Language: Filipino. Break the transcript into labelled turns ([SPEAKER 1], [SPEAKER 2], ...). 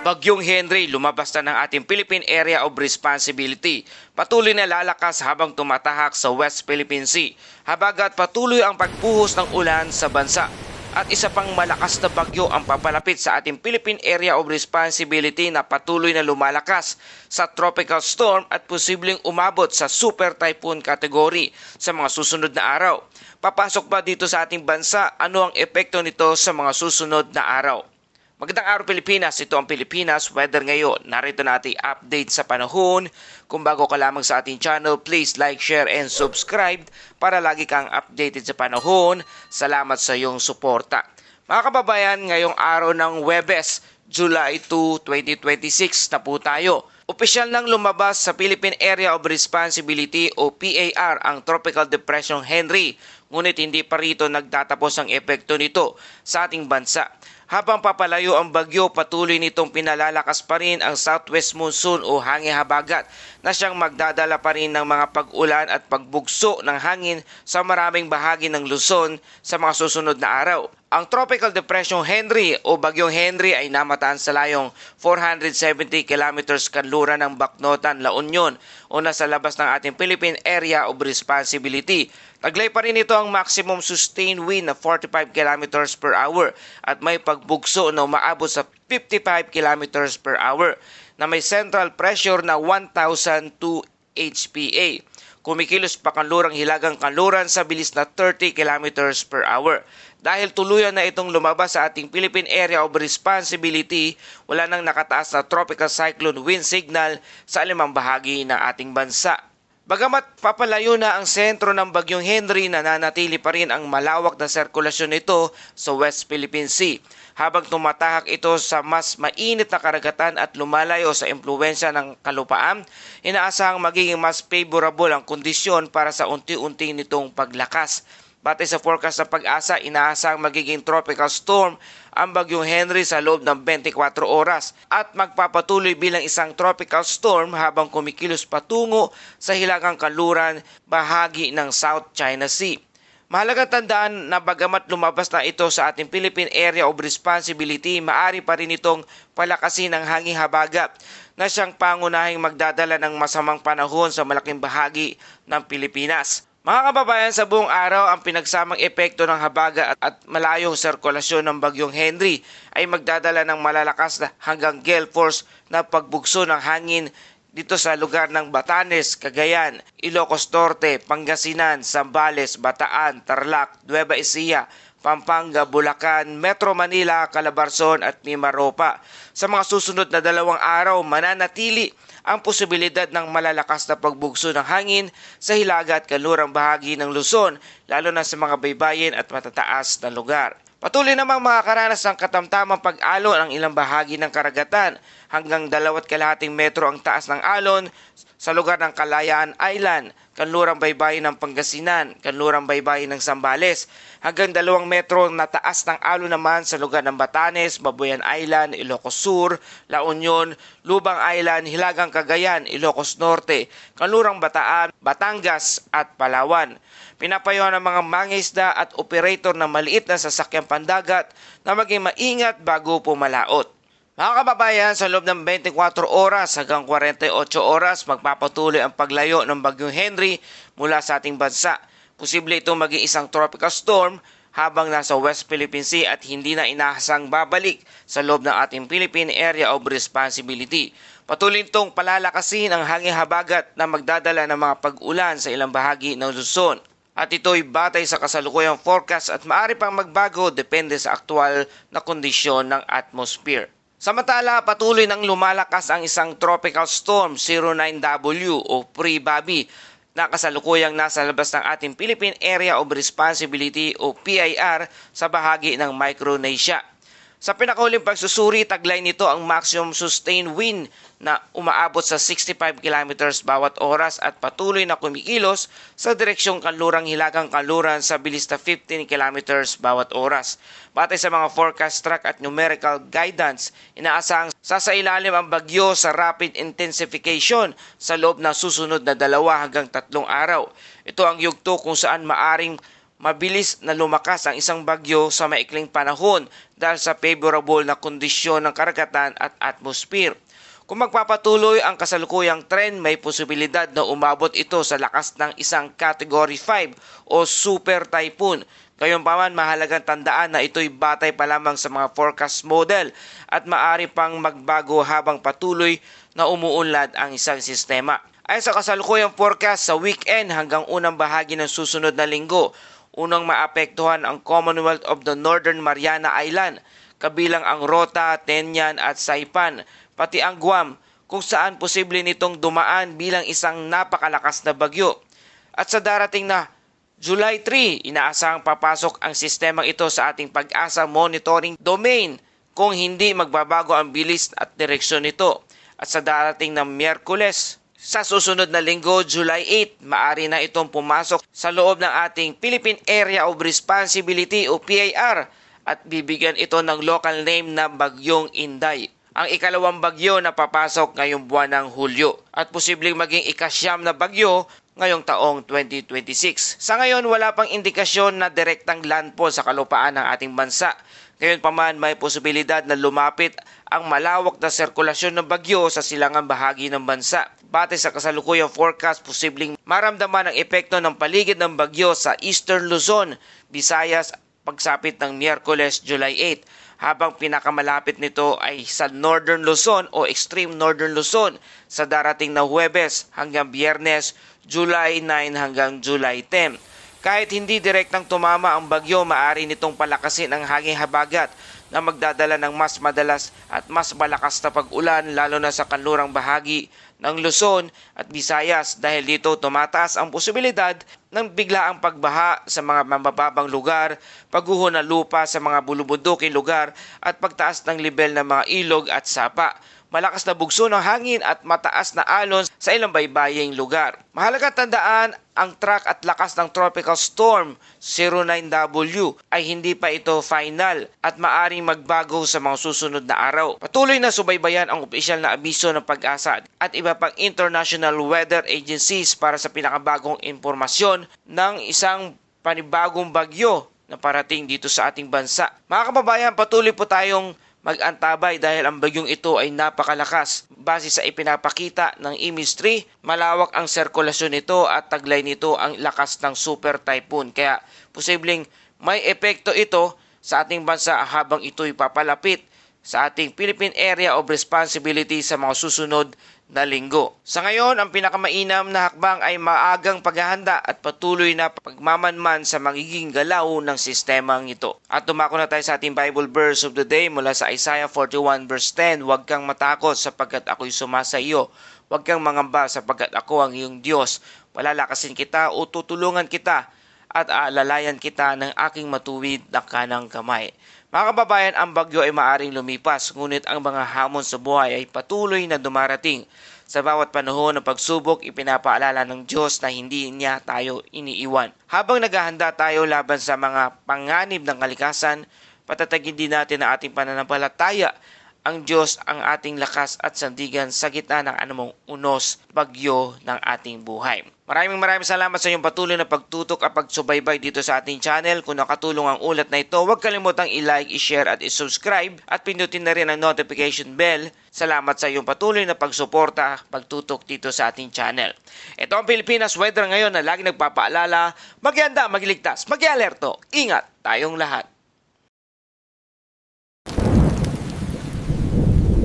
[SPEAKER 1] Bagyong Henry, lumabas na ng ating Philippine Area of Responsibility. Patuloy na lalakas habang tumatahak sa West Philippine Sea. Habagat patuloy ang pagbuhos ng ulan sa bansa. At isa pang malakas na bagyo ang papalapit sa ating Philippine Area of Responsibility na patuloy na lumalakas sa tropical storm at posibleng umabot sa super typhoon category sa mga susunod na araw. Papasok ba dito sa ating bansa? Ano ang epekto nito sa mga susunod na araw? Magandang araw Pilipinas, ito ang Pilipinas Weather ngayon. Narito natin update sa panahon. Kung bago ka lamang sa ating channel, please like, share, and subscribe para lagi kang updated sa panahon. Salamat sa iyong suporta. Mga kababayan, ngayong araw ng Huwebes, July 2, 2026 na po tayo. Opisyal nang lumabas sa Philippine Area of Responsibility o PAR ang Tropical Depression Henry, ngunit hindi pa rito nagtatapos ang epekto nito sa ating bansa. Habang papalayo ang bagyo, patuloy nitong pinalalakas pa rin ang southwest monsoon o hangin habagat na siyang magdadala pa rin ng mga pag-ulan at pagbugso ng hangin sa maraming bahagi ng Luzon sa mga susunod na araw. Ang Tropical Depression Henry o Bagyong Henry ay namataan sa layong 470 kilometers kanluran ng Bacnotan, La Union o nasa labas ng ating Philippine Area of Responsibility. Taglay pa rin ito ang maximum sustained wind na 45 kilometers per hour at may pagbugso na umaabot sa 55 kilometers per hour na may central pressure na 1,002 HPA. Kumikilos pa kanlurang hilagang kanluran sa bilis na 30 kilometers per hour. Dahil tuluyan na itong lumabas sa ating Philippine Area of Responsibility, wala nang nakataas na tropical cyclone wind signal sa alimang bahagi ng ating bansa. Bagamat papalayo na ang sentro ng Bagyong Henry, nananatili pa rin ang malawak na sirkulasyon nito sa West Philippine Sea. Habang tumatahak ito sa mas mainit na karagatan at lumalayo sa impluwensya ng kalupaan, inaasahang magiging mas favorable ang kondisyon para sa unti-unti nitong paglakas. Batay sa forecast ng Pag-asa, inaasahang magiging tropical storm ang Bagyong Henry sa loob ng 24 oras at magpapatuloy bilang isang tropical storm habang kumikilos patungo sa hilagang kanluran bahagi ng South China Sea. Mahalagang tandaan na bagamat lumabas na ito sa ating Philippine Area of Responsibility, maaari pa rin itong palakasin ng hangin habagat na siyang pangunahing magdadala ng masamang panahon sa malaking bahagi ng Pilipinas. Mga kababayan, sa buong araw, ang pinagsamang epekto ng habagat at malayong sirkulasyon ng Bagyong Henry ay magdadala ng malalakas na hanggang gale force na pagbugso ng hangin dito sa lugar ng Batanes, Cagayan, Ilocos Norte, Pangasinan, Zambales, Bataan, Tarlac, Nueva Ecija, Pampanga, Bulacan, Metro Manila, Calabarzon at Mimaropa. Sa mga susunod na 2 araw, mananatili ang posibilidad ng malalakas na pagbugso ng hangin sa hilaga at kanlurang bahagi ng Luzon, lalo na sa mga baybayin at matataas na lugar. Patuloy namang makakaranas ng katamtamang pag-alon ang ilang bahagi ng karagatan. Hanggang 2.5 metro ang taas ng alon sa lugar ng Kalayaan Island, kanlurang baybayin ng Pangasinan, kanlurang baybayin ng Zambales. Hanggang 2 metro na taas ng alon naman sa lugar ng Batanes, Babuyan Island, Ilocos Sur, La Union, Lubang Island, Hilagang Cagayan, Ilocos Norte, kanlurang Bataan, Batangas at Palawan. Pinapayuhan ng mga mangingisda at operator ng maliit na sasakyang pandagat na maging maingat bago pumalaot. Mga kababayan, sa loob ng 24 oras hanggang 48 oras, magpapatuloy ang paglayo ng Bagyong Henry mula sa ating bansa. Posible itong maging isang tropical storm habang nasa West Philippine Sea at hindi na inaasang babalik sa loob ng ating Philippine Area of Responsibility. Patuloy itong palalakasin ang hangin habagat na magdadala ng mga pag-ulan sa ilang bahagi ng Luzon. At ito'y batay sa kasalukuyang forecast at maaari pang magbago depende sa aktual na kondisyon ng atmosphere. Samantala, patuloy nang lumalakas ang isang tropical storm 09W o Pre-Bobby na kasalukuyang nasa labas ng ating Philippine Area of Responsibility o PIR sa bahagi ng Micronesia. Sa pinakahuling pagsusuri, taglay nito ang maximum sustained wind na umaabot sa 65 kilometers bawat oras at patuloy na kumikilos sa direksyong kanlurang hilagang kanluran sa bilis na 15 kilometers bawat oras. Batay sa mga forecast track at numerical guidance, inaasahang sasailalim ang bagyo sa rapid intensification sa loob ng susunod na 2 hanggang 3 araw. Ito ang yugto kung saan maaring mabilis na lumakas ang isang bagyo sa maikling panahon dahil sa favorable na kondisyon ng karagatan at atmosphere. Kung magpapatuloy ang kasalukuyang trend, may posibilidad na umabot ito sa lakas ng isang Category 5 o Super Typhoon. Gayunpaman, mahalagang tandaan na ito'y batay pa lamang sa mga forecast model at maaari pang magbago habang patuloy na umuunlad ang isang sistema. Ayon sa kasalukuyang forecast, sa weekend hanggang unang bahagi ng susunod na linggo, unang maapektuhan ang Commonwealth of the Northern Mariana Island, kabilang ang Rota, Tenian at Saipan, pati ang Guam, kung saan posible nitong dumaan bilang isang napakalakas na bagyo. At sa darating na July 3, inaasahang papasok ang sistemang ito sa ating Pag-asa monitoring domain kung hindi magbabago ang bilis at direksyon nito. At sa darating na Miyerkules, sa susunod na linggo, July 8, maaari na itong pumasok sa loob ng ating Philippine Area of Responsibility o PAR at bibigyan ito ng local name na Bagyong Inday. Ang ikalawang bagyo na papasok ngayong buwan ng Hulyo at posibleng maging ikasyam na bagyo ngayong taong 2026. Sa ngayon, wala pang indikasyon na direktang landfall sa kalupaan ng ating bansa. Gayunpaman, may posibilidad na lumapit ang malawak na sirkulasyon ng bagyo sa silangang bahagi ng bansa. Batay sa kasalukuyang forecast, posibleng maramdaman ang epekto ng paligid ng bagyo sa Eastern Luzon, Visayas pagsapit ng Miyerkules, July 8. Habang pinakamalapit nito ay sa Northern Luzon o Extreme Northern Luzon sa darating na Huwebes hanggang Biyernes, July 9 hanggang July 10. Kahit hindi direktang tumama ang bagyo, maaari nitong palakasin ang hanging habagat na magdadala ng mas madalas at mas malakas na pag-ulan lalo na sa kanlurang bahagi ng Luzon at Visayas dahil dito tumataas ang posibilidad ng biglaang pagbaha sa mga mababang lugar, pagguho ng lupa sa mga bulubunduking lugar at pagtaas ng level ng mga ilog at sapa. Malakas na bugso ng hangin at mataas na alon sa ilang baybaying lugar. Mahalaga tandaan, ang track at lakas ng Tropical Storm 09W ay hindi pa ito final at maaring magbago sa mga susunod na araw. Patuloy na subaybayan ang opisyal na abiso ng Pag-asa at iba pang international weather agencies para sa pinakabagong impormasyon ng isang panibagong bagyo na parating dito sa ating bansa. Mga kababayan, patuloy po tayong mag-antabay dahil ang bagyong ito ay napakalakas. Base sa ipinapakita ng imagery, malawak ang sirkulasyon nito at taglay nito ang lakas ng super typhoon. Kaya posibleng may epekto ito sa ating bansa habang ito'y papalapit sa ating Philippine Area of Responsibility sa mga susunod na linggo. Sa ngayon, ang pinakamainam na hakbang ay maagang paghahanda at patuloy na pagmamanman sa magiging galaw ng sistemang ito. At tumako na tayo sa ating Bible verse of the day mula sa Isaiah 41 verse 10. Huwag kang matakot sapagkat ako'y sumasa iyo. Huwag kang mangamba sapagkat ako ang iyong Diyos. Palalakasin kita o tutulungan kita at aalalayan kita ng aking matuwid na kanang kamay. Mga kababayan, ang bagyo ay maaring lumipas, ngunit ang mga hamon sa buhay ay patuloy na dumarating. Sa bawat panahon ng pagsubok, ipinapaalala ng Diyos na hindi niya tayo iniiwan. Habang naghahanda tayo laban sa mga panganib ng kalikasan, patatagin din natin ang ating pananampalataya. Ang Diyos ang ating lakas at sandigan sa gitna ng anumang unos, bagyo ng ating buhay. Maraming salamat sa iyong patuloy na pagtutok at pagsubaybay dito sa ating channel. Kung nakatulong ang ulat na ito, huwag kalimutang i-like, i-share at i-subscribe at pindutin na rin ang notification bell. Salamat sa iyong patuloy na pagsuporta, pagtutok dito sa ating channel. Ito ang Pilipinas Weather ngayon na lagi nagpapaalala, mag-ianda, magligtas, mag-alerto, ingat tayong lahat.